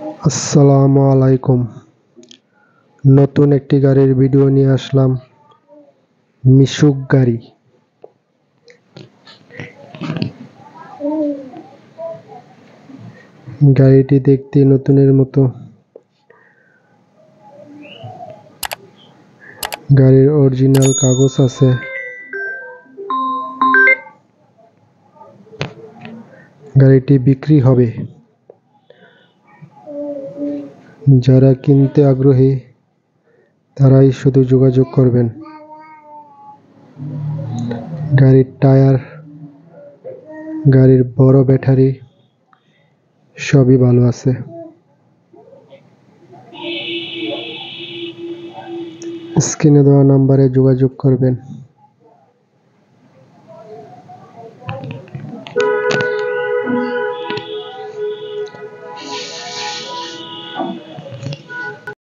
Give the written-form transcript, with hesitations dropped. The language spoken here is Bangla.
আসসালামু আলাইকুম। নতুন একটি গাড়ির ভিডিও নিয়ে আসলাম। মিশুক গাড়ি। গাড়িটি দেখতে নতুনের মতো। গাড়ির অরিজিনাল কাগজ আছে। গাড়িটি বিক্রি হবে। যারা কিনতে আগ্রহী তারাই শুধু যোগাযোগ করবেন। গাড়ির টায়ার, গাড়ির বড় ব্যাটারি সবই ভালো আছে। স্ক্রিনে দেওয়া নাম্বারে যোগাযোগ করবেন।